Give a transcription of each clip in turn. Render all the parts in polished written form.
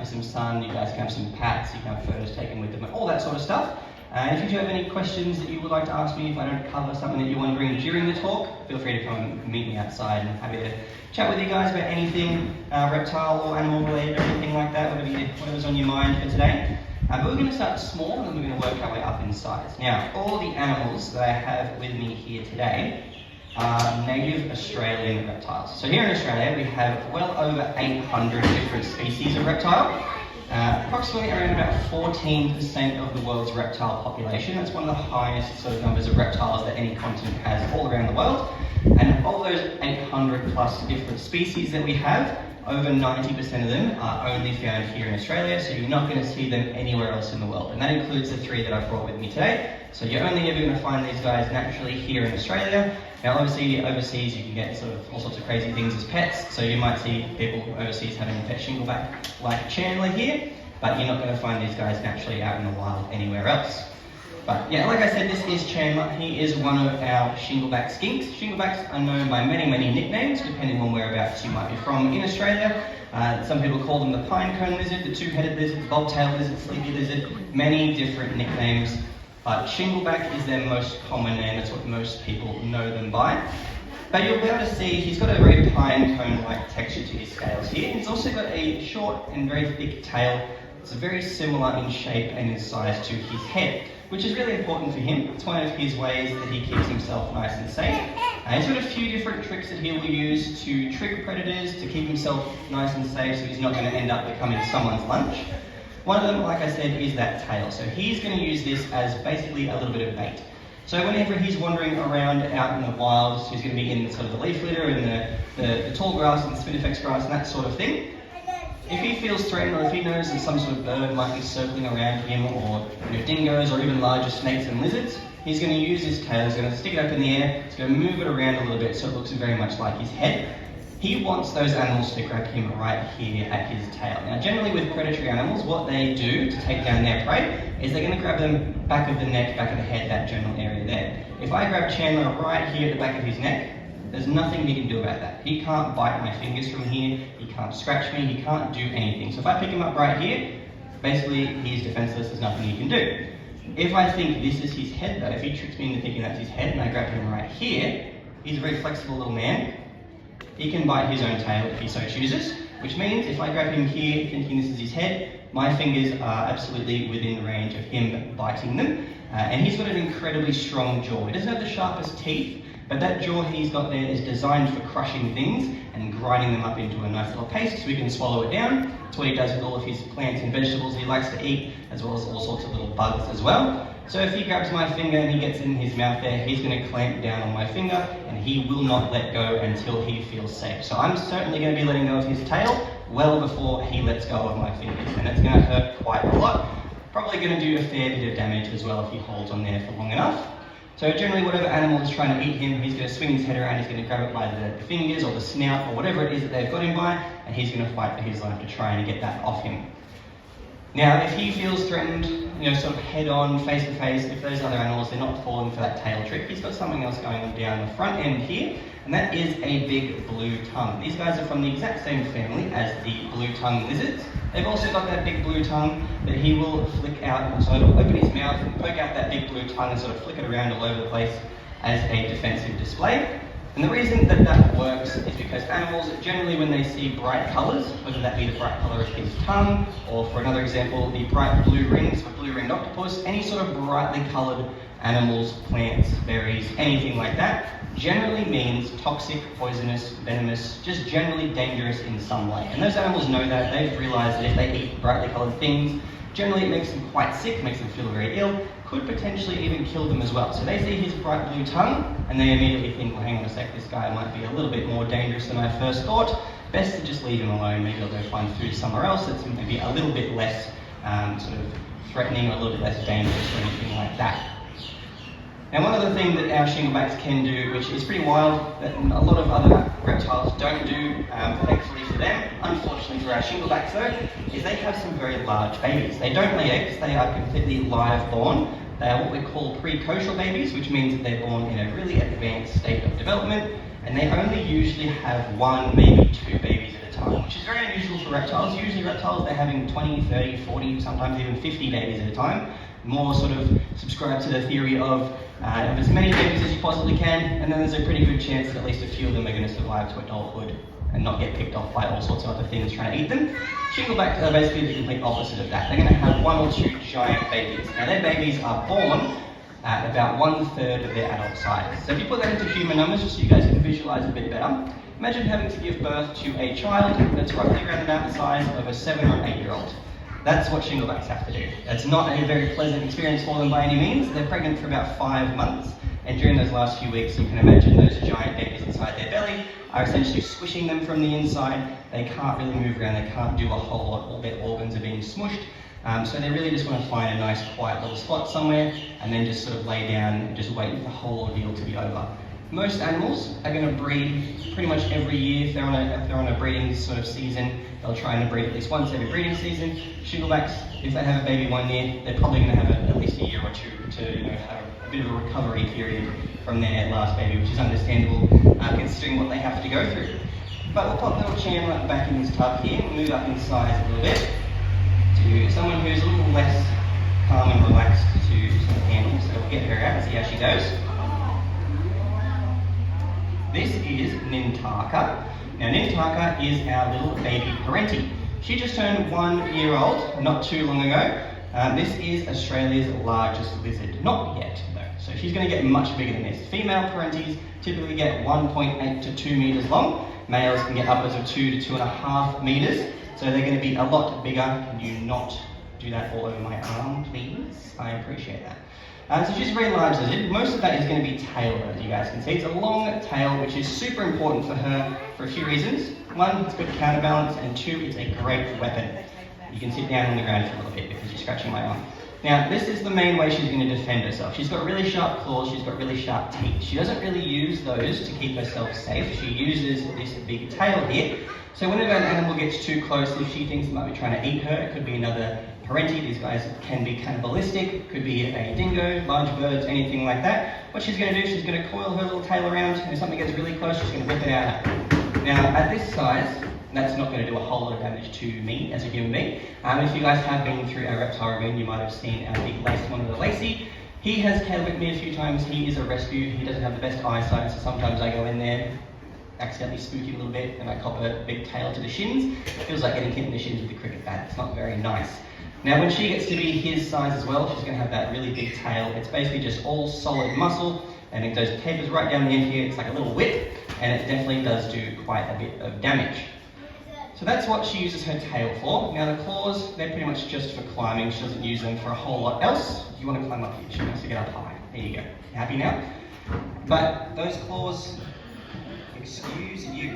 for some sun, you guys can have some pats, you can have photos taken with them, all that sort of stuff. If you do have any questions that you would like to ask me, if I don't cover something that you're wondering during the talk, feel free to come and meet me outside, and I'm happy to chat with you guys about anything reptile or animal related or anything like that, whatever's on your mind for today. But we're going to start small and then we're going to work our way up in size. Now, all the animals that I have with me here today are native Australian reptiles. So here in Australia we have well over 800 different species of reptile. Approximately around about 14% of the world's reptile population. That's one of the highest sort of numbers of reptiles that any continent has all around the world. And of those 800 plus different species that we have, over 90% of them are only found here in Australia, so you're not going to see them anywhere else in the world. And that includes the 3 that I've brought with me today. So you're only ever going to find these guys naturally here in Australia. Now obviously overseas you can get sort of all sorts of crazy things as pets, so you might see people overseas having a pet shingleback like Chandler here, but you're not going to find these guys naturally out in the wild anywhere else. But yeah, like I said, this is Chandler. He is one of our shingleback skinks. Shinglebacks are known by many, many nicknames, depending on whereabouts you might be from in Australia. Some people call them the pine cone lizard, the two-headed lizard, the bobtail lizard, sleepy lizard, many different nicknames. But shingleback is their most common name, that's what most people know them by. But you'll be able to see he's got a very pine cone-like texture to his scales here. He's also got a short and very thick tail. It's very similar in shape and in size to his head, which is really important for him. It's one of his ways that he keeps himself nice and safe. He's got a few different tricks that he will use to trick predators, to keep himself nice and safe so he's not going to end up becoming someone's lunch. One of them, like I said, is that tail. So he's going to use this as basically a little bit of bait. So whenever he's wandering around out in the wild, so he's going to be in sort of the leaf litter and the tall grass and the spinifex grass and that sort of thing. If he feels threatened or if he knows that some sort of bird might be circling around him, or dingoes or even larger snakes and lizards, he's going to use his tail, he's going to stick it up in the air, he's going to move it around a little bit so it looks very much like his head. He wants those animals to grab him right here at his tail. Now generally with predatory animals, what they do to take down their prey is they're going to grab them back of the neck, back of the head, that general area there. If I grab Chandler right here at the back of his neck, there's nothing he can do about that. He can't bite my fingers from here, he can't scratch me, he can't do anything. So if I pick him up right here, basically he's defenseless, there's nothing he can do. If I think this is his head though, if he tricks me into thinking that's his head and I grab him right here, he's a very flexible little man. He can bite his own tail if he so chooses, which means if I grab him here thinking this is his head, my fingers are absolutely within range of him biting them. And he's got an incredibly strong jaw. He doesn't have the sharpest teeth, but that jaw he's got there is designed for crushing things and grinding them up into a nice little paste so he can swallow it down. That's what he does with all of his plants and vegetables he likes to eat, as well as all sorts of little bugs as well. So if he grabs my finger and he gets it in his mouth there, he's going to clamp down on my finger and he will not let go until he feels safe. So I'm certainly going to be letting go of his tail well before he lets go of my fingers, and it's going to hurt quite a lot. Probably going to do a fair bit of damage as well if he holds on there for long enough. So generally whatever animal is trying to eat him, he's going to swing his head around, he's going to grab it by the fingers or the snout or whatever it is that they've got him by, and he's going to fight for his life to try and get that off him. Now if he feels threatened, sort of head on, face to face, if those other animals, they're not falling for that tail trick, he's got something else going on down the front end here, and that is a big blue tongue. These guys are from the exact same family as the blue tongue lizards. They've also got that big blue tongue that he will flick out, so he'll open his mouth and poke out that big blue tongue and sort of flick it around all over the place as a defensive display. And the reason that that works is because animals, generally when they see bright colours, whether that be the bright colour of his tongue, or for another example, the bright blue rings of blue-ringed octopus, any sort of brightly coloured animals, plants, berries, anything like that, generally means toxic, poisonous, venomous, just generally dangerous in some way. And those animals know that. They've realised that if they eat brightly coloured things, generally it makes them quite sick, makes them feel very ill, could potentially even kill them as well. So they see his bright blue tongue and they immediately think, well hang on a sec, this guy might be a little bit more dangerous than I first thought. Best to just leave him alone. Maybe I'll go find food somewhere else that's maybe a little bit less sort of threatening or a little bit less dangerous or anything like that. Now one other thing that our shinglebacks can do, which is pretty wild, that a lot of other reptiles don't do, thankfully for them, unfortunately for our shinglebacks though, is they have some very large babies. They don't lay eggs, they are completely live born. They are what we call precocial babies, which means that they're born in a really advanced state of development, and they only usually have 1, maybe 2 babies at a time, which is very unusual for reptiles. Usually reptiles, they're having 20, 30, 40, sometimes even 50 babies at a time. More sort of subscribe to the theory of have as many babies as you possibly can, and then there's a pretty good chance that at least a few of them are going to survive to adulthood and not get picked off by all sorts of other things trying to eat them. Shinglebacks are basically the complete opposite of that. They're going to have 1 or 2 giant babies. Now their babies are born at about 1/3 of their adult size. So if you put that into human numbers, just so you guys can visualize a bit better, imagine having to give birth to a child that's roughly around about the size of a 7 or 8-year-old. That's what shinglebacks have to do. It's not a very pleasant experience for them by any means. They're pregnant for about 5 months, and during those last few weeks, you can imagine those giant babies inside their belly are essentially squishing them from the inside. They can't really move around, they can't do a whole lot, all their organs are being smushed. So they really just want to find a nice quiet little spot somewhere and then just sort of lay down and just wait for the whole ordeal to be over. Most animals are going to breed pretty much every year. If they're on a breeding sort of season, they'll try and breed at least once every breeding season. Shinglebacks, if they have a baby one year, they're probably going to have at least a year or 2 to have a bit of a recovery period from their last baby, which is understandable considering what they have to go through. But we'll pop little Chandler back in this tub here and move up in size a little bit to someone who's a little less calm and relaxed to sort of handle. So we'll get her out and see how she goes. This is Nintaka. Now Nintaka is our little baby parenti. She just turned 1 year old not too long ago. This is Australia's largest lizard. Not yet though, so she's going to get much bigger than this. Female parentis typically get 1.8 to 2 meters long. Males can get upwards of 2 to 2.5 meters. So they're going to be a lot bigger. Can you not do that all over my arm, please? I appreciate that. So she's a very large lizard. Most of that is going to be tail, as you guys can see. It's a long tail, which is super important for her for a few reasons. 1, it's good counterbalance, and 2, it's a great weapon. You can sit down on the ground for a little bit because you're scratching my arm. Now, this is the main way she's going to defend herself. She's got really sharp claws, she's got really sharp teeth. She doesn't really use those to keep herself safe. She uses this big tail here. So whenever an animal gets too close, if she thinks it might be trying to eat her, it could be another parenti. These guys can be cannibalistic, could be a dingo, large birds, anything like that. What she's going to do, she's going to coil her little tail around, and if something gets really close, she's going to whip it out. Now, at this size, that's not going to do a whole lot of damage to me as a human being. If you guys have been through our reptile ravine, you might have seen our big laced monitor Lacey. He has tail whipped me a few times. He is a rescue. He doesn't have the best eyesight, so sometimes I go in there, accidentally spook him a little bit, and I cop a big tail to the shins. It feels like getting hit in the shins with a cricket bat. It's not very nice. Now, when she gets to be his size as well, she's going to have that really big tail. It's basically just all solid muscle, and it goes tapers right down the end here. It's like a little whip, and it definitely does do quite a bit of damage. So that's what she uses her tail for. Now the claws, they're pretty much just for climbing. She doesn't use them for a whole lot else. If you want to climb up here, she wants to get up high. There you go. You happy now? But those claws, excuse you.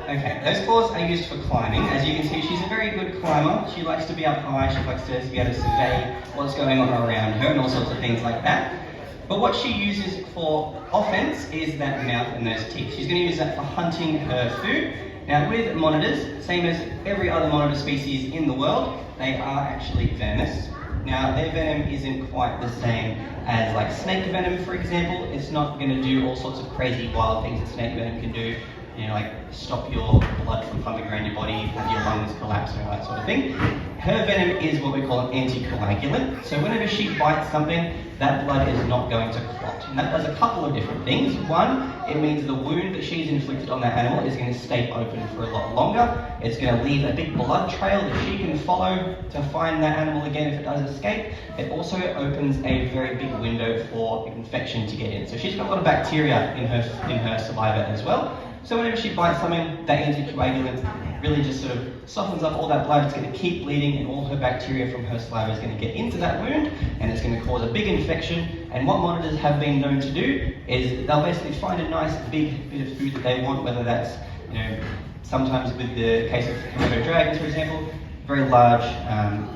Okay, those claws are used for climbing. As you can see, she's a very good climber. She likes to be up high. She likes to be able to survey what's going on around her and all sorts of things like that. But what she uses for offense is that mouth and those teeth. She's going to use that for hunting her food. Now with monitors, same as every other monitor species in the world, they are actually venomous. Now their venom isn't quite the same as like snake venom, for example. It's not going to do all sorts of crazy wild things that snake venom can do. You know, like stop your blood from pumping around your body, have your lungs collapse and all that sort of thing. Her venom is what we call an anticoagulant. So whenever she bites something, that blood is not going to clot. And that does a couple of different things. One, it means the wound that she's inflicted on that animal is going to stay open for a lot longer. It's going to leave a big blood trail that she can follow to find that animal again if it does escape. It also opens a very big window for infection to get in. So she's got a lot of bacteria in her saliva as well. So whenever she bites something, that anticoagulant really just sort of softens up all that blood. It's going to keep bleeding, and all her bacteria from her saliva is going to get into that wound, and it's going to cause a big infection. And what monitors have been known to do is they'll basically find a nice big bit of food that they want, whether that's, you know, sometimes with the case of Komodo dragons, for example, very large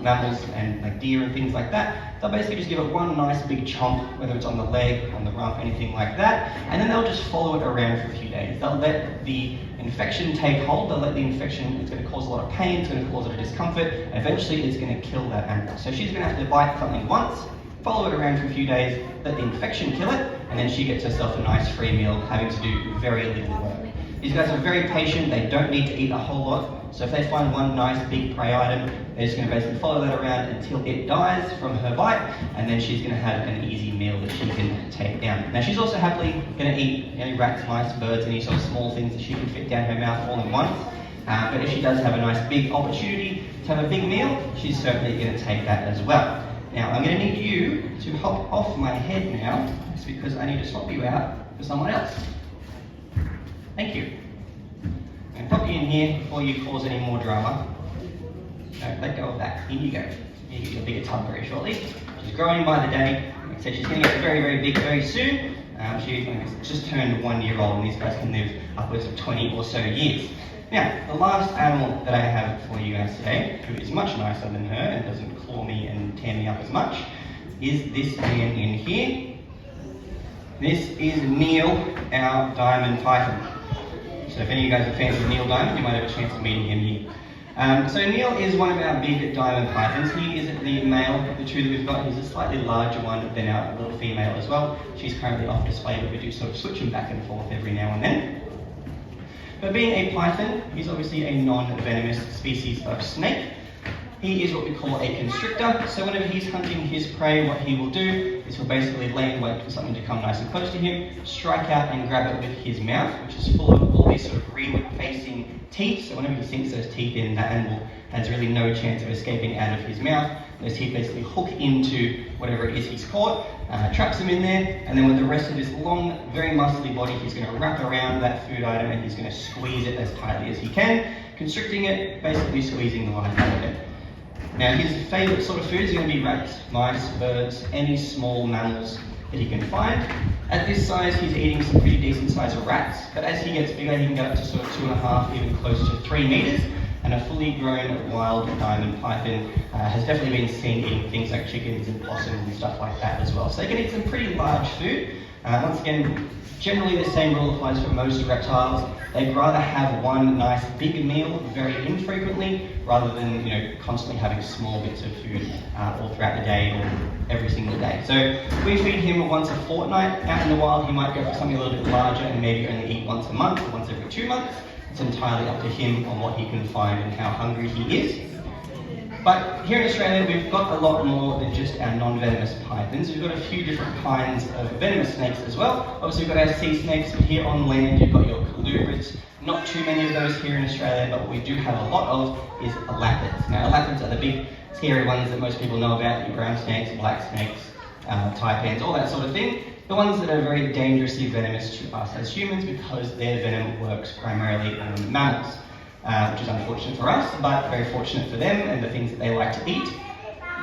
mammals and like deer and things like that. They'll basically just give it one nice big chomp, whether it's on the leg, on the rump, anything like that, and then they'll just follow it around for a few days. They'll let the infection take hold, they'll let the infection, it's going to cause a lot of pain, it's going to cause a lot of discomfort, and eventually it's going to kill that animal. So she's going to have to bite something once, follow it around for a few days, let the infection kill it, and then she gets herself a nice free meal, having to do very little work. These guys are very patient, they don't need to eat a whole lot. So if they find one nice big prey item, they're just going to basically follow that around until it dies from her bite, and then she's going to have an easy meal that she can take down. Now she's also happily going to eat any rats, mice, birds, any sort of small things that she can fit down her mouth all in one. But if she does have a nice big opportunity to have a big meal, she's certainly going to take that as well. Now I'm going to need you to hop off my head now, just because I need to swap you out for someone else. Thank you. I'm going to pop you in here before you cause any more drama. No, let go of that. In you go. You get your bigger tub very shortly. She's growing by the day. Like I said, she's going to get very, very big very soon. She just turned 1 year old, and these guys can live upwards of 20 or so years. Now, the last animal that I have for you guys today, who is much nicer than her and doesn't claw me and tear me up as much, is this man in here. This is Neil, our diamond python. So if any of you guys are fans of Neil Diamond, you might have a chance of meeting him here. So Neil is one of our big diamond pythons. He is the male of the two that we've got. He's a slightly larger one than our little female as well. She's currently off display, but we do sort of switch them back and forth every now and then. But being a python, he's obviously a non-venomous species of snake. He is what we call a constrictor. So whenever he's hunting his prey, what he will do is he'll basically lay in wait for something to come nice and close to him, strike out and grab it with his mouth, which is full of all these sort of rearward-facing teeth. So whenever he sinks those teeth in, that animal has really no chance of escaping out of his mouth. Those teeth basically hook into whatever it is he's caught, traps him in there, and then with the rest of his long, very muscly body, he's going to wrap around that food item and he's going to squeeze it as tightly as he can, constricting it, basically squeezing the life out of it. Now his favourite sort of foods are going to be rats, mice, birds, any small mammals that he can find. At this size, he's eating some pretty decent size of rats, but as he gets bigger, he can get up to sort of 2.5, even close to 3 meters. And a fully grown wild diamond python has definitely been seen eating things like chickens and possums and stuff like that as well. So they can eat some pretty large food. Once again, generally the same rule applies for most reptiles. They'd rather have one nice big meal very infrequently rather than constantly having small bits of food all throughout the day or every single day. So we feed him once a fortnight. Out in the wild, he might go for something a little bit larger and maybe only eat once a month or once every 2 months. It's entirely up to him on what he can find and how hungry he is. But here in Australia, we've got a lot more than just our non-venomous pythons. We've got a few different kinds of venomous snakes as well. Obviously, we've got our sea snakes, but here on land, you've got your colubrids. Not too many of those here in Australia, but what we do have a lot of is elapids. Now, elapids are the big, scary ones that most people know about, your brown snakes, black snakes, taipans, all that sort of thing. The ones that are very dangerously venomous to us as humans because their venom works primarily on mammals, which is unfortunate for us, but very fortunate for them and the things that they like to eat.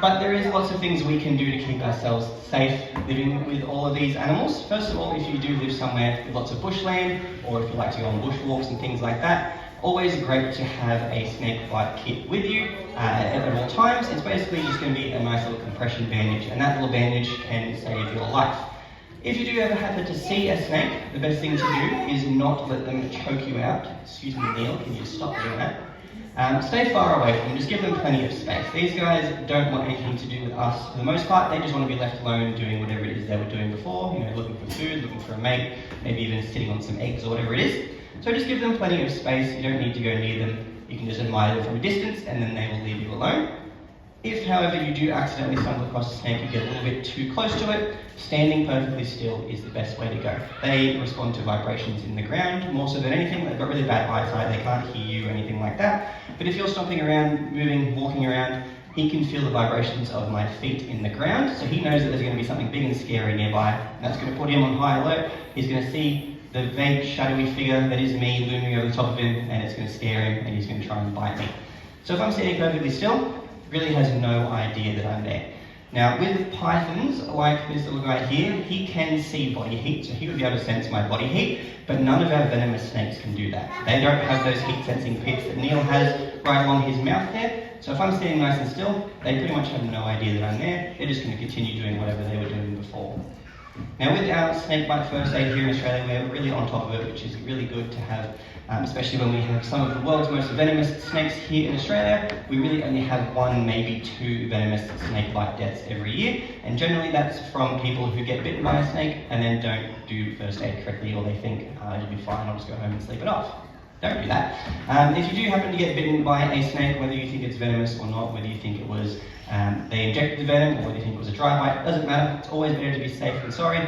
But there is lots of things we can do to keep ourselves safe living with all of these animals. First of all, if you do live somewhere with lots of bushland, or if you like to go on bushwalks and things like that, always great to have a snake bite kit with you at all times. It's basically just going to be a nice little compression bandage, and that little bandage can save your life. If you do ever happen to see a snake, the best thing to do is not let them choke you out. Excuse me, Neil, can you stop doing that? Stay far away from them, just give them plenty of space. These guys don't want anything to do with us for the most part. They just want to be left alone doing whatever it is they were doing before, looking for food, looking for a mate, maybe even sitting on some eggs or whatever it is. So just give them plenty of space. You don't need to go near them. You can just admire them from a distance and then they will leave you alone. If, however, you do accidentally stumble across a snake, you get a little bit too close to it, standing perfectly still is the best way to go. They respond to vibrations in the ground more so than anything. They've got really bad eyesight, they can't hear you or anything like that. But if you're stomping around, moving, walking around, he can feel the vibrations of my feet in the ground, so he knows that there's going to be something big and scary nearby, and that's going to put him on high alert. He's going to see the vague, shadowy figure that is me looming over the top of him, and it's going to scare him, and he's going to try and bite me. So if I'm standing perfectly still, really has no idea that I'm there. Now with pythons, like this little guy here, he can see body heat, so he would be able to sense my body heat, but none of our venomous snakes can do that. They don't have those heat sensing pits that Neil has right along his mouth there, so if I'm standing nice and still, they pretty much have no idea that I'm there. They're just going to continue doing whatever they were doing before. Now with our snakebite first aid here in Australia, we're really on top of it, which is really good to have, especially when we have some of the world's most venomous snakes here in Australia. We really only have 1, maybe 2 venomous snakebite deaths every year, and generally that's from people who get bitten by a snake and then don't do first aid correctly, or they think, it'll be fine, I'll just go home and sleep it off. Don't do that. If you do happen to get bitten by a snake, whether you think it's venomous or not, whether you think it was they injected the venom, or whether you think it was a dry bite, doesn't matter. It's always better to be safe than sorry.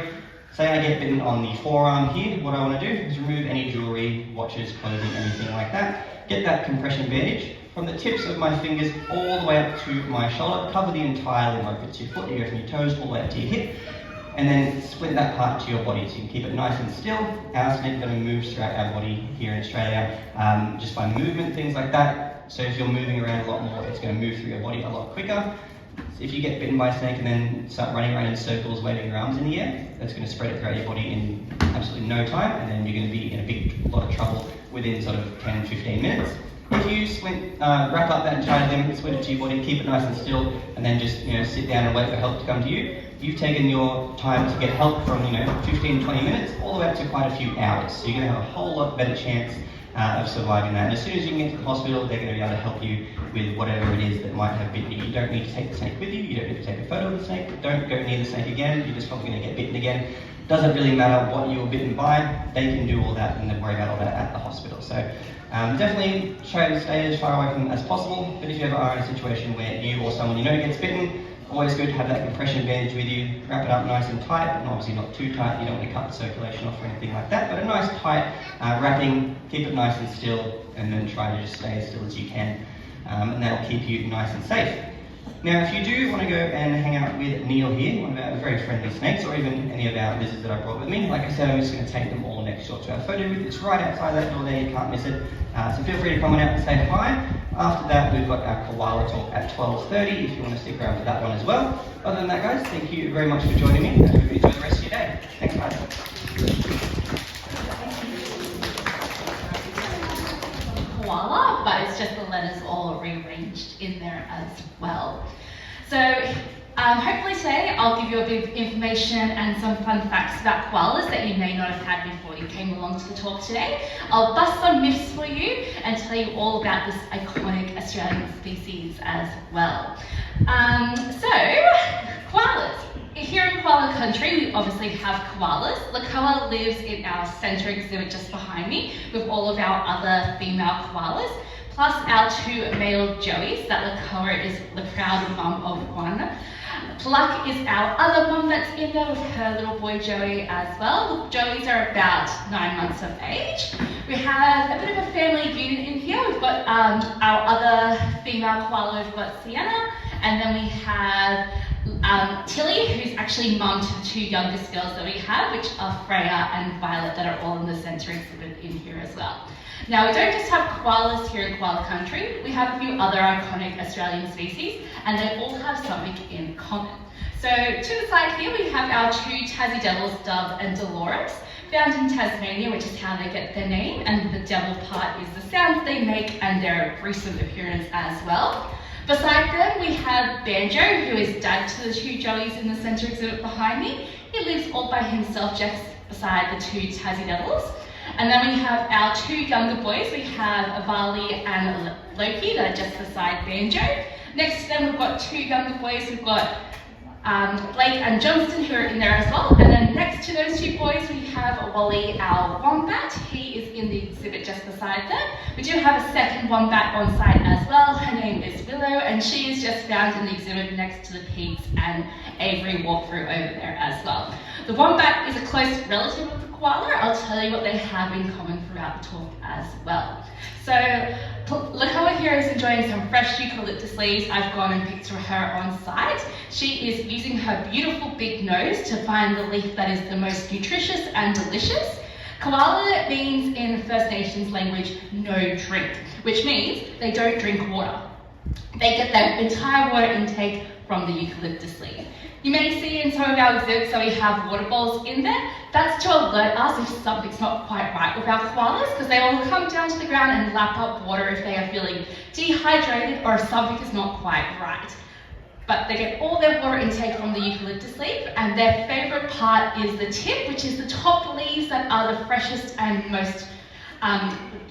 Say I get bitten on the forearm here, what I want to do is remove any jewellery, watches, clothing, anything like that. Get that compression bandage from the tips of my fingers all the way up to my shoulder, cover the entire limb, like it's your foot, you go from your toes all the way up to your hip, and then split that part to your body so you can keep it nice and still. Our snake venom moves throughout our body here in Australia just by movement, things like that. So if you're moving around a lot more, it's going to move through your body a lot quicker. So if you get bitten by a snake and then start running around in circles, waving your arms in the air, that's going to spread it throughout your body in absolutely no time, and then you're going to be in a lot of trouble within sort of 10-15 minutes. If you wrap up that entire limb, sweat it to your body, keep it nice and still, and then just sit down and wait for help to come to you, you've taken your time to get help from 15-20 minutes all the way up to quite a few hours. So you're going to have a whole lot better chance of surviving that. And as soon as you can get to the hospital, they're going to be able to help you with whatever it is that might have bitten you. You don't need to take the snake with you, you don't need to take a photo of the snake, don't go near the snake again, you're just probably going to get bitten again. Doesn't really matter what you were bitten by, they can do all that and then worry about all that at the hospital. So definitely try to stay as far away from them as possible, but if you ever are in a situation where you or someone you know gets bitten, always good to have that compression bandage with you, wrap it up nice and tight, and obviously not too tight, you don't want to cut the circulation off or anything like that, but a nice tight wrapping, keep it nice and still, and then try to just stay as still as you can, and that'll keep you nice and safe. Now if you do want to go and hang out with Neil here, one of our very friendly snakes, or even any of our lizards that I brought with me, like I said, I'm just going to take them all next shot to our photo booth. It's right outside that door there, you can't miss it, so feel free to come on out and say hi. After that, we've got our koala talk at 12:30 if you want to stick around for that one as well. Other than that, guys, thank you very much for joining me, and I hope you enjoy the rest of your day. Thanks, guys. Koala, but it's just the letters all rearranged in there as well. So hopefully today I'll give you a bit of information and some fun facts about koalas that you may not have had before you came along to the talk today. I'll bust some myths for you and tell you all about this iconic Australian species as well. So, koalas. Here in koala country, we obviously have koalas. Lakoa lives in our centre exhibit just behind me with all of our other female koalas, plus our 2 male joeys that Lakoa is the proud mum of one. Pluck is our other one that's in there with her little boy Joey as well. Joeys are about 9 months of age. We have a bit of a family unit in here. We've got our other female koala, we've got Sienna, and then we have Tilly, who's actually mum to the 2 youngest girls that we have, which are Freya and Violet, that are all in the centre exhibit in here as well. Now, we don't just have koalas here in koala country, we have a few other iconic Australian species, and they all have something in common. So, to the side here, we have our 2 Tassie devils, Dove and Dolores, found in Tasmania, which is how they get their name, and the devil part is the sounds they make and their gruesome appearance as well. Beside them, we have Banjo, who is dad to the 2 joeys in the centre exhibit behind me. He lives all by himself just beside the 2 Tassie devils. And then we have our 2 younger boys. We have Avali and Loki that are just beside Banjo. Next to them, we've got 2 younger boys. We've got Blake and Johnston, who are in there as well. And then next to those 2 boys, we have Wally, our wombat. He is in the exhibit just beside them. We do have a second wombat on site as well. Her name is Willow, and she is just found in the exhibit next to the pigs and Avery walkthrough over there as well. The wombat is a close relative of the koala. I'll tell you what they have in common throughout the talk as well. So, Lakoa here is enjoying some fresh eucalyptus leaves. I've gone and picked her on site. She is using her beautiful big nose to find the leaf that is the most nutritious and delicious. Koala means in First Nations language, no drink, which means they don't drink water. They get their entire water intake from the eucalyptus leaf. You may see in some of our exhibits that we have water bowls in there. That's to alert us if something's not quite right with our koalas, because they will come down to the ground and lap up water if they are feeling dehydrated or if something is not quite right. but they get all their water intake from the eucalyptus leaf, and their favourite part is the tip, which is the top leaves that are the freshest and most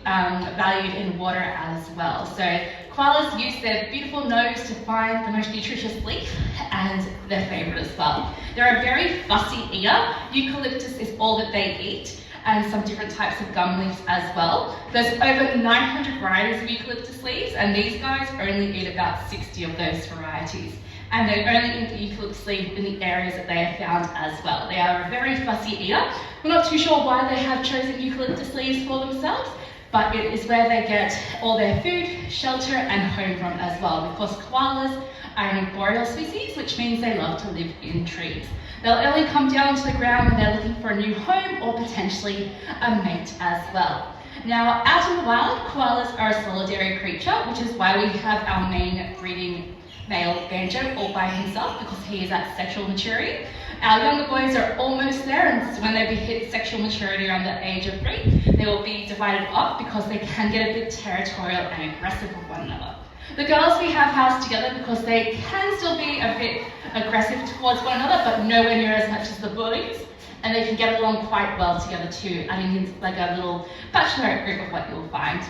valued in water as well. So koalas use their beautiful nose to find the most nutritious leaf, and their favourite as well. They're a very fussy eater. Eucalyptus is all that they eat, and some different types of gum leaves as well. There's over 900 varieties of eucalyptus leaves, and these guys only eat about 60 of those varieties. And they only eat the eucalyptus leaf in the areas that they are found as well. They are a very fussy eater. We're not too sure why they have chosen eucalyptus leaves for themselves, but it is where they get all their food, shelter, and home from as well, because koalas are an arboreal species, which means they love to live in trees. They'll only come down to the ground when they're looking for a new home or potentially a mate as well. Now, out in the wild, koalas are a solitary creature, which is why we have our main breeding male banjo all by himself, because he is at sexual maturity. Our younger boys are almost there, and when they hit sexual maturity around the age of 3, they will be divided up because they can get a bit territorial and aggressive with one another. The girls we have housed together because they can still be a bit aggressive towards one another, but nowhere near as much as the boys, and they can get along quite well together too, adding in like a little bachelorette group of what you'll find.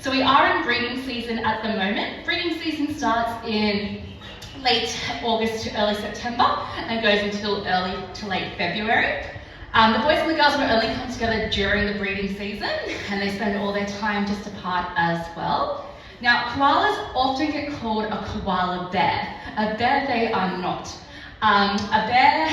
So we are in breeding season at the moment. Breeding season starts in late August to early September and goes until early to late February. The boys and the girls will only come together during the breeding season, and they spend all their time just apart as well. Now, koalas often get called a koala bear. A bear they are not. A bear,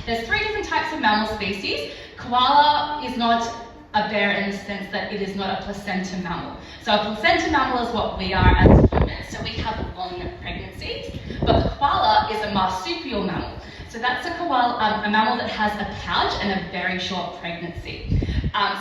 there's 3 different types of mammal species. Koala is not a bear in the sense that it is not a placenta mammal. So a placenta mammal is what we are as humans, so we have long pregnancies, but the koala is a marsupial mammal. So that's a koala, a mammal that has a pouch and a very short pregnancy.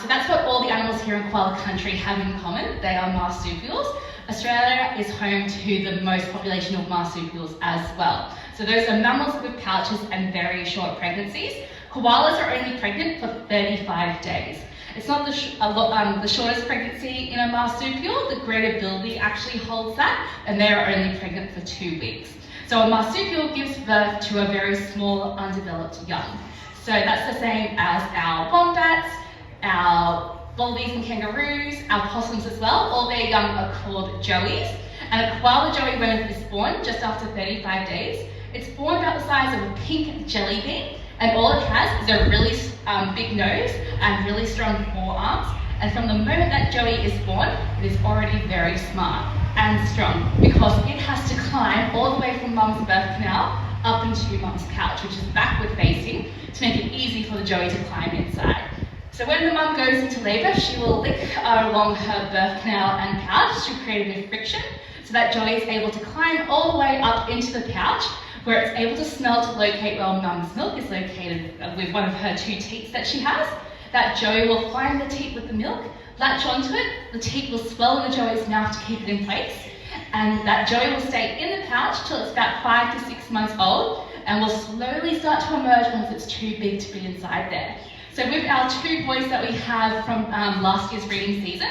So that's what all the animals here in koala country have in common. They are marsupials. Australia is home to the most population of marsupials as well. So those are mammals with pouches and very short pregnancies. Koalas are only pregnant for 35 days. It's not the shortest pregnancy in a marsupial. The greater bilby actually holds that, and they are only pregnant for 2 weeks. So a marsupial gives birth to a very small, undeveloped young. So that's the same as our wombats, our wallabies and kangaroos, our possums as well. All their young are called joeys. And a koala joey, when it is born, just after 35 days, it's born about the size of a pink jelly bean, and all it has is a really big nose and really strong forearms. And from the moment that joey is born, it is already very smart and strong, because it has to climb all the way from mum's birth canal up into mum's pouch, which is backward facing, to make it easy for the joey to climb inside. So when the mum goes into labour, she will lick along her birth canal and pouch to create a bit of friction, so that joey is able to climb all the way up into the pouch, where it's able to smell to locate where mum's milk is located with one of her 2 teats that she has. That joey will find the teat with the milk, latch onto it, the teat will swell in the joey's mouth to keep it in place, and that joey will stay in the pouch till it's about 5 to 6 months old, and will slowly start to emerge once it's too big to be inside there. So with our 2 boys that we have from last year's breeding season,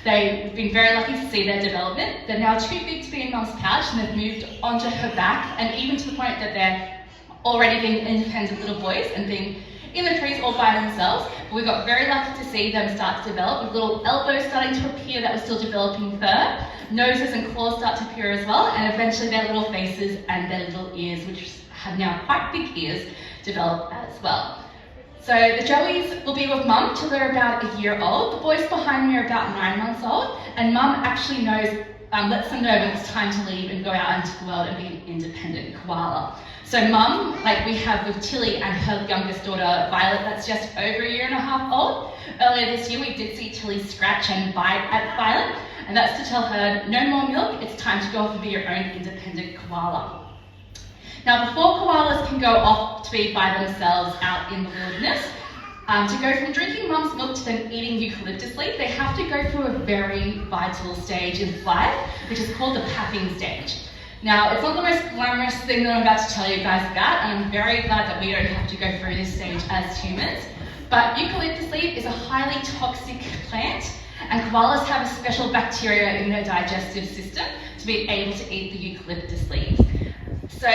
they've been very lucky to see their development. They're now too big to be in mum's pouch, and they've moved onto her back, and even to the point that they're already being independent little boys and being in the trees all by themselves. But we got very lucky to see them start to develop, with little elbows starting to appear that were still developing fur, noses and claws start to appear as well, and eventually their little faces and their little ears, which have now quite big ears, develop as well. So the joeys will be with mum till they're about a year old. The boys behind me are about 9 months old, and mum actually knows, lets them know when it's time to leave and go out into the world and be an independent koala. So mum, like we have with Tilly and her youngest daughter Violet, that's just over a year and a half old. Earlier this year we did see Tilly scratch and bite at Violet, and that's to tell her no more milk, it's time to go off and be your own independent koala. Now, before koalas can go off to be by themselves out in the wilderness, to go from drinking mum's milk to then eating eucalyptus leaf, they have to go through a very vital stage in life, which is called the papping stage. Now, it's not the most glamorous thing that I'm about to tell you guys about, and I'm very glad that we don't have to go through this stage as humans, but eucalyptus leaf is a highly toxic plant, and koalas have a special bacteria in their digestive system to be able to eat the eucalyptus leaves. So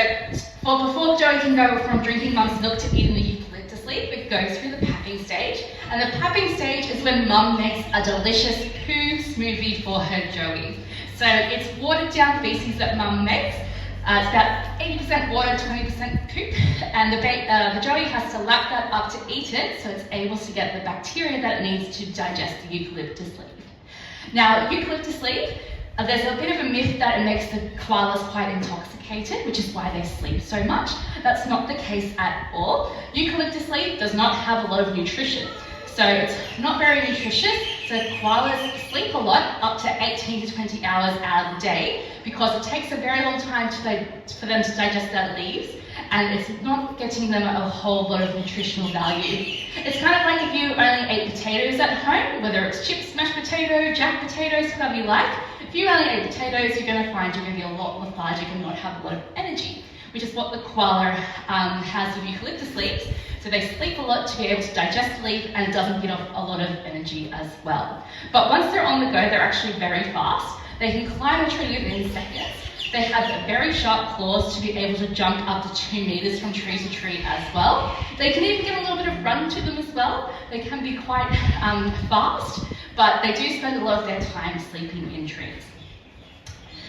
before Joey can go from drinking mum's milk to eating the eucalyptus leaf, it goes through the papping stage. And the papping stage is when mum makes a delicious poo smoothie for her Joey. So it's watered down feces that mum makes. It's about 80% water, 20% poop, and the Joey has to lap that up to eat it, so it's able to get the bacteria that it needs to digest the eucalyptus leaf. Now, eucalyptus leaf, there's a bit of a myth that it makes the koalas quite intoxicated, which is why they sleep so much. That's not the case at all. Eucalyptus leaf does not have a lot of nutrition, so it's not very nutritious, so koalas sleep a lot, up to 18 to 20 hours out of the day, because it takes a very long time for them to digest their leaves, and it's not getting them a whole lot of nutritional value. It's kind of like if you only ate potatoes at home, whether it's chips, mashed potato, jack potatoes, whatever you like. If you only ate potatoes, you're going to find you're going to be a lot lethargic and not have a lot of energy, which is what the koala has with eucalyptus leaves. So they sleep a lot to be able to digest the leaf, and it doesn't give off a lot of energy as well. But once they're on the go, they're actually very fast. They can climb a tree within seconds. They have very sharp claws to be able to jump up to 2 meters from tree to tree as well. They can even get a little bit of run to them as well. They can be quite fast, but they do spend a lot of their time sleeping in trees.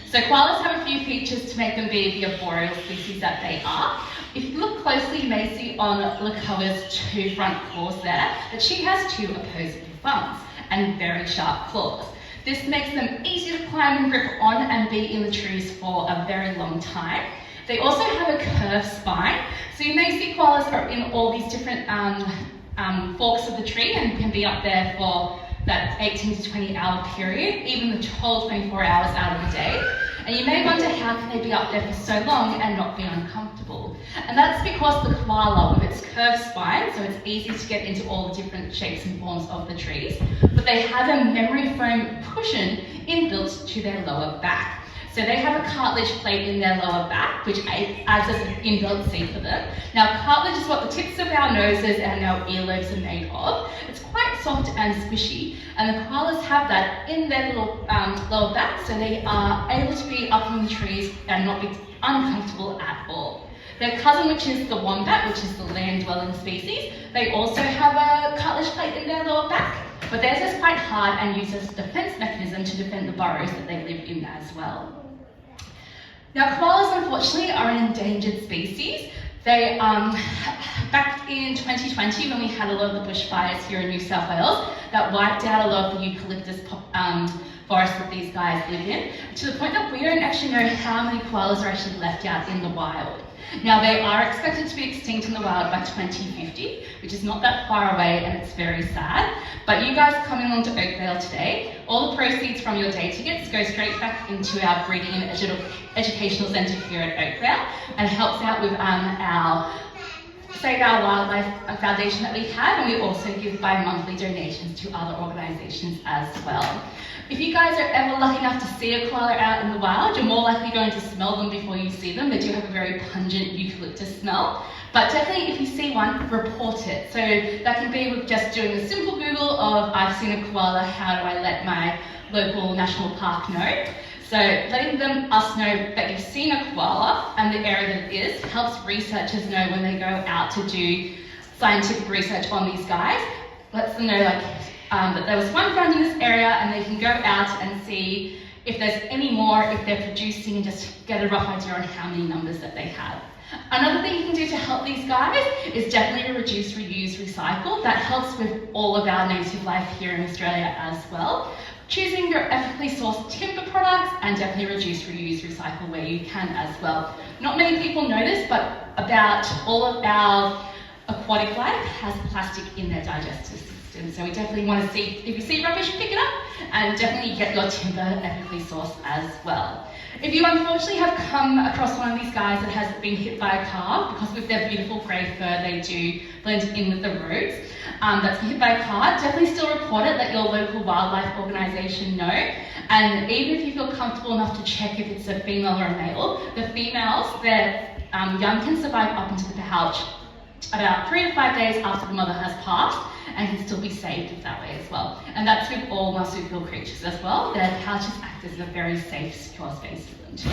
So koalas have a few features to make them be the arboreal species that they are. If you look closely, you may see on Lakoa's 2 front claws there that she has 2 opposable thumbs and very sharp claws. This makes them easy to climb and grip on and be in the trees for a very long time. They also have a curved spine, so you may see koalas are in all these different forks of the tree and can be up there for that 18 to 20 hour period, even the whole 24 hours out of the day. And you may wonder, how can they be up there for so long and not be uncomfortable? And that's because the koala, with its curved spine, so it's easy to get into all the different shapes and forms of the trees, but they have a memory foam cushion inbuilt to their lower back. So they have a cartilage plate in their lower back, which adds as an inbuilt seat for them. Now, cartilage is what the tips of our noses and our earlobes are made of. It's quite soft and squishy, and the koalas have that in their little lower back, so they are able to be up in the trees and not be uncomfortable at all. Their cousin, which is the wombat, which is the land-dwelling species, they also have a cartilage plate in their lower back, but theirs is quite hard and uses a defense mechanism to defend the burrows that they live in as well. Now, koalas, unfortunately, are an endangered species. They, back in 2020, when we had a lot of the bushfires here in New South Wales, that wiped out a lot of the eucalyptus forest that these guys live in, to the point that we don't actually know how many koalas are actually left out in the wild. Now, they are expected to be extinct in the wild by 2050, which is not that far away, and it's very sad. But you guys coming along to Oakvale today, all the proceeds from your day tickets go straight back into our breeding and educational centre here at Oakvale, and helps out with our Save Our Wildlife Foundation that we have, and we also give bi-monthly donations to other organisations as well. If you guys are ever lucky enough to see a koala out in the wild, you're more likely going to smell them before you see them. They do have a very pungent eucalyptus smell. But definitely, if you see one, report it. So that can be with just doing a simple Google of, I've seen a koala, how do I let my local national park know? So letting us know that you've seen a koala and the area that it is helps researchers know when they go out to do scientific research on these guys. Lets them know that there was one found in this area, and they can go out and see if there's any more, if they're producing, and just get a rough idea on how many numbers that they have. Another thing you can do to help these guys is definitely reduce, reuse, recycle. That helps with all of our native life here in Australia as well. Choosing your ethically sourced timber products, and definitely reduce, reuse, recycle where you can as well. Not many people know this, but about all of our aquatic life has plastic in their digestive system. So we definitely want to see, if you see rubbish, pick it up, and definitely get your timber ethically sourced as well. If you unfortunately have come across one of these guys that has been hit by a car, because with their beautiful grey fur they do blend in with the roads, that's been hit by a car, definitely still report it, let your local wildlife organisation know. And even if you feel comfortable enough to check if it's a female or a male, the females, their young can survive up into the pouch about 3 to 5 days after the mother has passed, and can still be saved that way as well. And that's with all marsupial creatures as well. Their pouches act as a very safe, secure space for them too.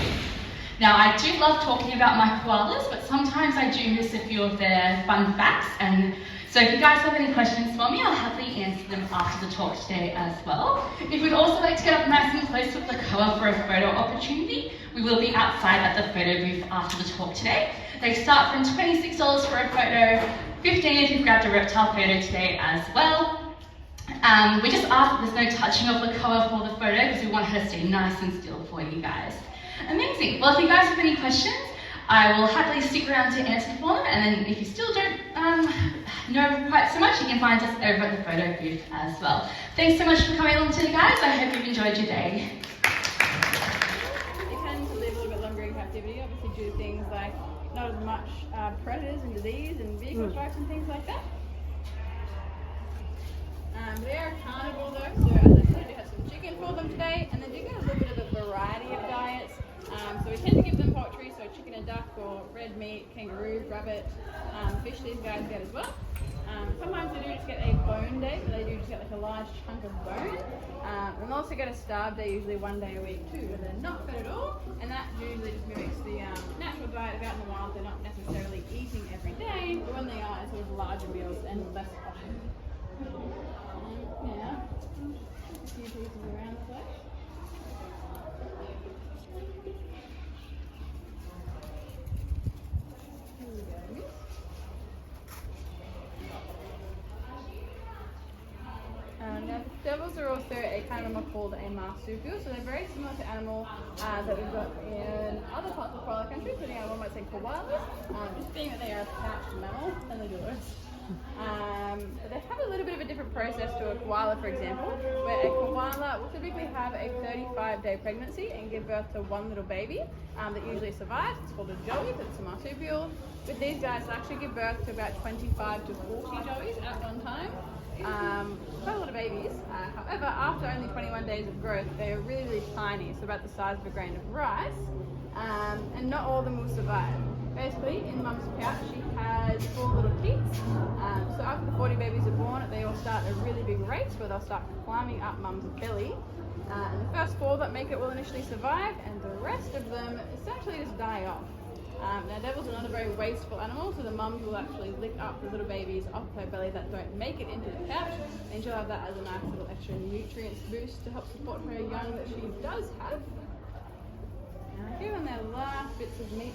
Now, I do love talking about my koalas, but sometimes I do miss a few of their fun facts, and so if you guys have any questions for me, I'll happily answer them after the talk today as well. If you'd also like to get up nice and close with the koa for a photo opportunity, we will be outside at the photo booth after the talk today. They start from $26 for a photo, $15 if you've grabbed a reptile photo today as well. We just ask that there's no touching of the koa for the photo because we want her to stay nice and still for you guys. Amazing. Well, if you guys have any questions, I will happily stick around to answer for them, and then if you still don't know quite so much, you can find us over at the photo booth as well. Thanks so much for coming along today, guys. I hope you've enjoyed your day. They tend to live a little bit longer in captivity, obviously due to things like not as much predators and disease and vehicle strikes and things like that. They are carnivore though, so as I said, I do have some chicken for them today, and they do get a little bit of a variety of diets. So we tend to give them poultry, so chicken and duck, or red meat, kangaroo, rabbit, fish these guys get as well. Sometimes they do just get a bone day, but they do just get like a large chunk of bone. And they also get a starve day, usually 1 day a week too, where they're not fed at all, and that usually just mimics the natural diet of out in the wild. They're not necessarily eating every day, but when they are, it's sort of larger meals and less often. Yeah, a few pieces around the place. Here we go. Now, devils are also a kind of animal called a marsupial, so they're very similar to animals that we've got in other parts of koala country, including one might say koalas, just being that they are a pouched mammal than the doors. But they have a little bit of a different process to a koala, for example, where a koala will typically have a 35-day pregnancy and give birth to one little baby that usually survives. It's called a joey, but it's a marsupial. With these guys, they actually give birth to about 25 to 40 joeys at one time. Quite a lot of babies. However, after only 21 days of growth, they are really, really tiny, so about the size of a grain of rice, and not all of them will survive. Basically, in Mum's pouch, she has 4 little kids. So after the 40 babies are born, they all start a really big race where they'll start climbing up Mum's belly. And the first 4 that make it will initially survive, and the rest of them essentially just die off. Now, devils are not a very wasteful animal, so the mums will actually lick up the little babies off her belly that don't make it into the pouch, and she'll have that as a nice little extra nutrients boost to help support her young that she does have. Now, here on their last bits of meat.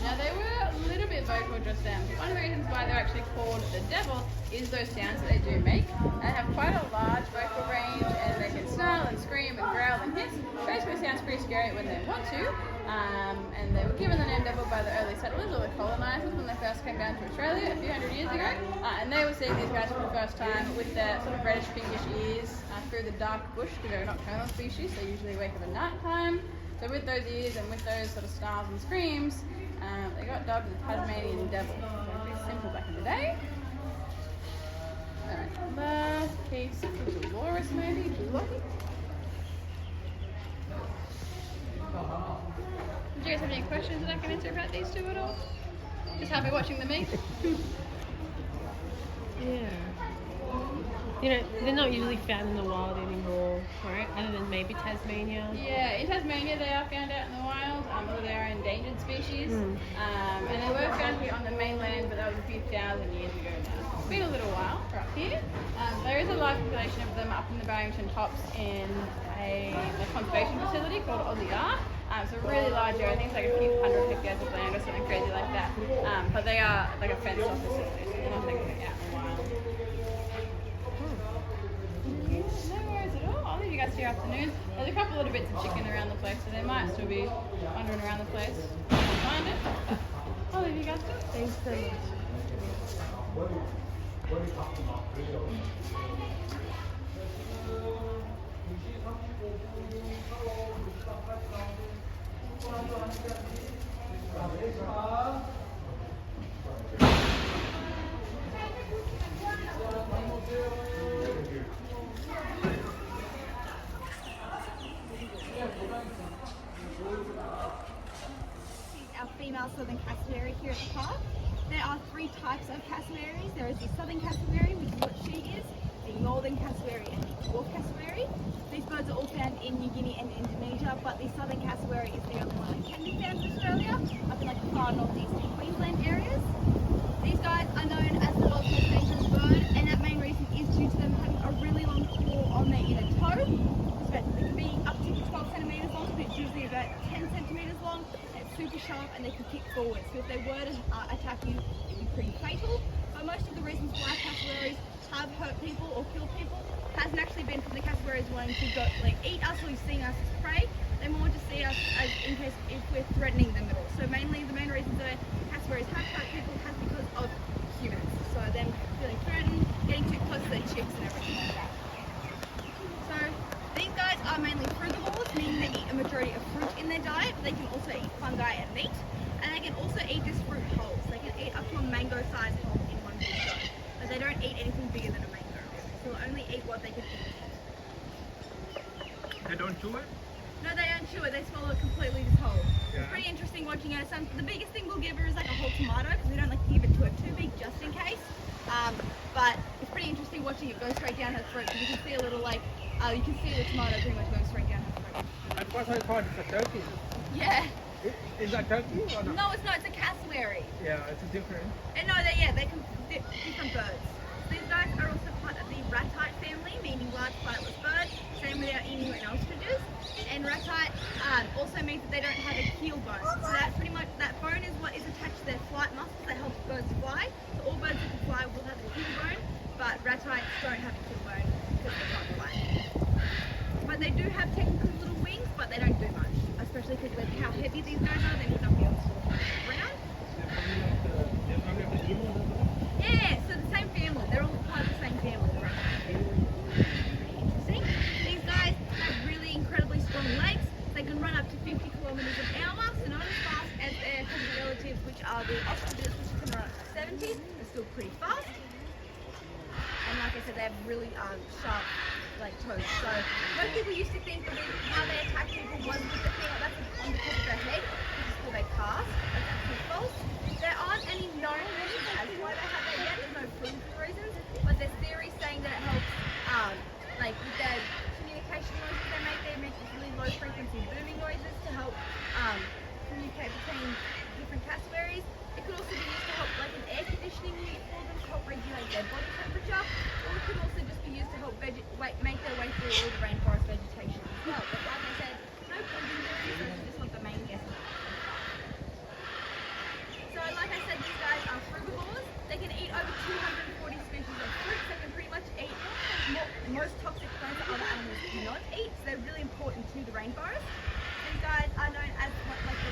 Now they were a little bit vocal just then. One of the reasons why they're actually called the devil is those sounds that they do make. They have quite a large vocal range, and they can snarl and scream and growl and hiss. Basically sounds pretty scary when they want to. And they were given the name devil by the early settlers or the colonizers when they first came down to Australia a few hundred years ago. And they were seeing these guys for the first time with their sort of reddish pinkish ears through the dark bush, because they're a nocturnal species. They usually wake up at night time. So with those ears and with those sort of snarls and screams, they got dubbed the Tasmanian Devil. So pretty simple back in the day. Alright, last case of Dolores maybe, Lucky. Did you guys have any questions that I can answer about these two at all? Just happy watching them eat? Yeah. You know, they're not usually found in the wild anymore, right? Other than maybe Tasmania. Yeah, in Tasmania they are found out in the wild, although they are endangered species. And they were found here on the mainland, but that was a few thousand years ago now. It's been a little while for up here. There is a large population of them up in the Barrington Tops in a conservation facility called Aussie Art. It's a really large area, I think it's like a few hundred hectares of land or something crazy like that. But they are like a fenced off facility, so they're not like out in the wild. No worries at all. I'll leave you guys to your afternoon. There's a couple little bits of chicken around the place, so they might still be wandering around the place. Find it. I'll leave you guys to it. Thanks so much. types of cassowaries. There is the southern cassowary, which is what she is, the northern cassowary and the dwarf cassowary. These birds are all found in New Guinea and Indonesia, but the southern cassowary is the only one that can be found in Australia, up in like the far northeast and Queensland areas. These guys are known as the world's most dangerous bird, and that main reason is due to them having a really long claw on their inner toe. It can be up to 12 centimetres long, but it's usually about 10 centimetres long. It's super sharp and they can kick forward, so if they were to attack you, it would be pretty fatal. But most of the reasons why cassowaries have hurt people or killed people hasn't actually been from the cassowaries wanting to go eat us or seeing us as prey. They more just see us as in case if we're threatening them at all. So mainly the main reasons that cassowaries have hurt people has because of humans. So them feeling threatened, getting too close to their chicks and everything like that. So these guys are mainly frugivores, meaning they eat a majority of fruit in their diet. They can also eat fungi and meat, and they can also eat this fruit whole. So they can eat up to a mango-sized whole in one big go, but they don't eat anything bigger than a mango. So they'll only eat what they can eat. They don't chew it? No, they don't chew it. They swallow it completely just whole. Yeah. It's pretty interesting watching it. The biggest thing we'll give her is like a whole tomato, because we don't like to give it to her too big just in case. But it's pretty interesting watching it go straight down her throat, because you can see a little you can see the tomato pretty much going straight down her throat. At first I thought it's a turkey. Yeah. Is that turkey or not? No, it's not. It's a cassowary. Yeah, it's different. And no, they can different birds. These guys are also part of the ratite family, meaning large flightless bird. Same with our emu and ostriches. And ratite also means that they don't have a keel bone. So that pretty much that bone is what is attached to their flight muscles that helps birds fly. So all birds that can fly will have a keel bone, but ratites don't have a keel bone because they can't fly. But they do have technical little wings, but they don't do much. Especially because with how heavy these guys are, they would not be able to fly around. Yeah, so the same family. They're all part of the same family. Interesting. These guys have really incredibly strong legs. They can run up to 50 kilometers an hour, so not as fast as their cousin relatives, which are the ostriches, which can run up to 70. They're still pretty fast. And like I said, they have really sharp toes. So most people used to think that how they attack people was with the thing that's on the top of their head, which is called a cast. That's actually false. There aren't any known reasons as to why they have that yet. There's no proven reasons, but there's theories saying that it helps, with their communication noises they make these really low frequency booming noises to help communicate between different cassowaries. It could also be used to help like an air conditioning unit for them to help regulate their body temperature, or it could also just be used to help make their way through all the rainforest vegetation as well. But like I said, no proven reasons, so it's just what the main guess is. So like I said, these guys are frugivores. They can eat over 240 species of fruits. They can pretty much eat most toxic plants that other animals cannot eat. So they're really important to the rainforest. These guys are known as like the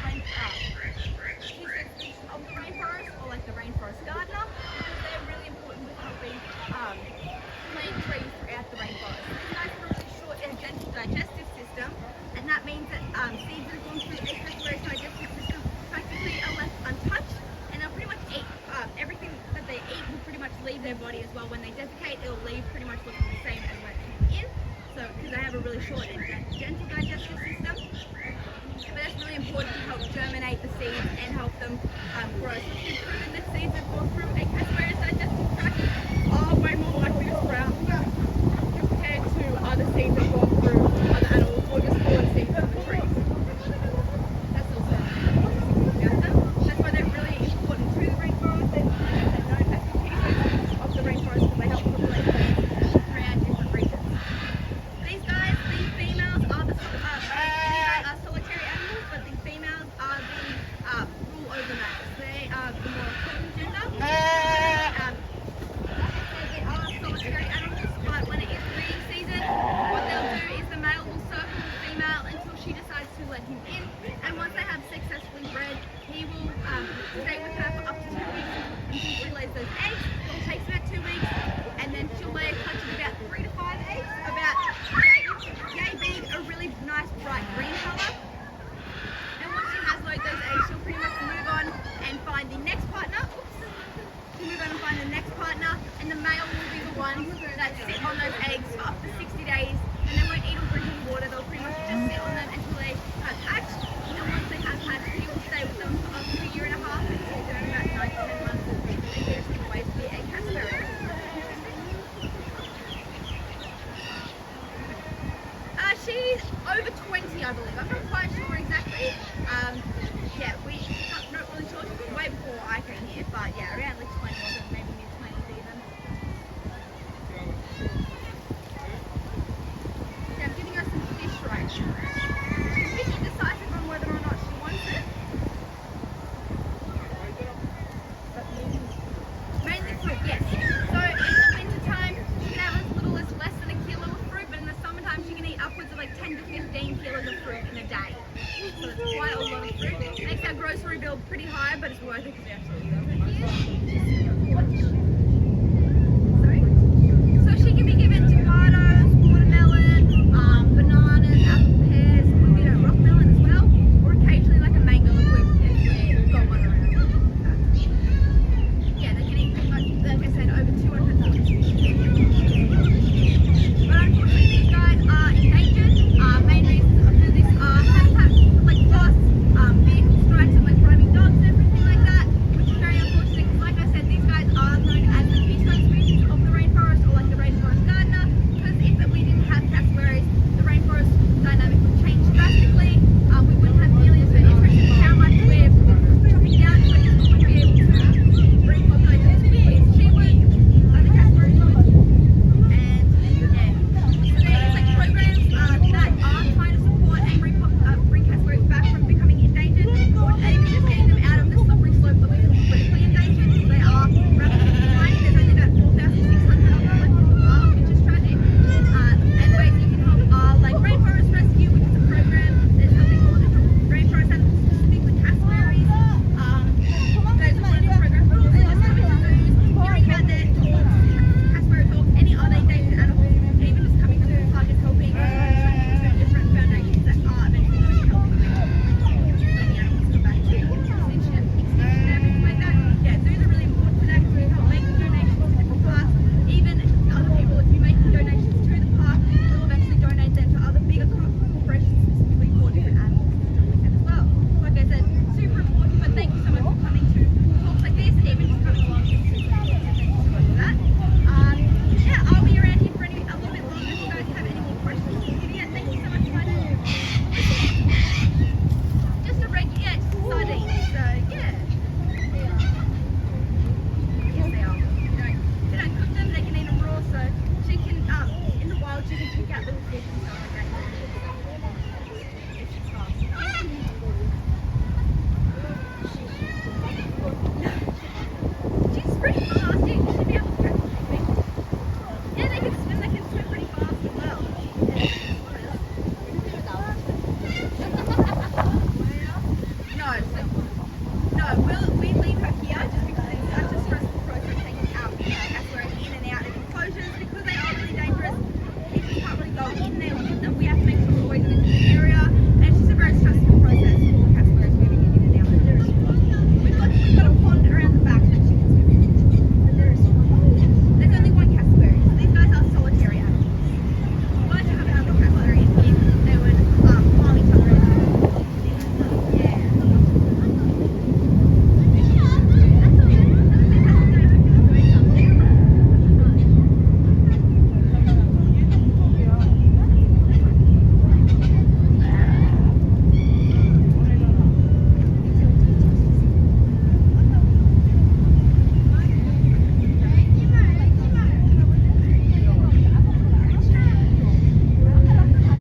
species of the rainforest, or like the rainforest gardener, because they're really important with helping plant trees throughout the rainforest. These guys have a really short and gentle digestive system, and that means that seeds that have gone through a cassowary's digestive system practically are left untouched, and they'll pretty much eat everything that they eat will pretty much leave their body as well. When they defecate, it'll leave pretty much looking the same as when it came in. So because they have a really short and gentle digestive system. But that's really important to help germinate the seeds and help them grow. So if you've proven that seeds that go through a cassowary's digestive tract are way more likely to sprout compared to other seeds that go through other animals or just fallen seeds from the trees. That's also interesting about them. That's why they're really important to the rainforest. They're known as the pieces of the rainforest because they help populate plants throughout different regions. These guys, the females are solitary animals, but the females are the rule over males. They are the She's indecisive on whether or not she wants it. Mainly fruit, yes. So in the winter time, she can have as little as less than a kilo of fruit, but in the summertime she can eat upwards of like 10 to 15 kilos of fruit in a day. So it's quite a lot of fruit. Makes our grocery bill pretty high, but it's worth it because we absolutely love it here.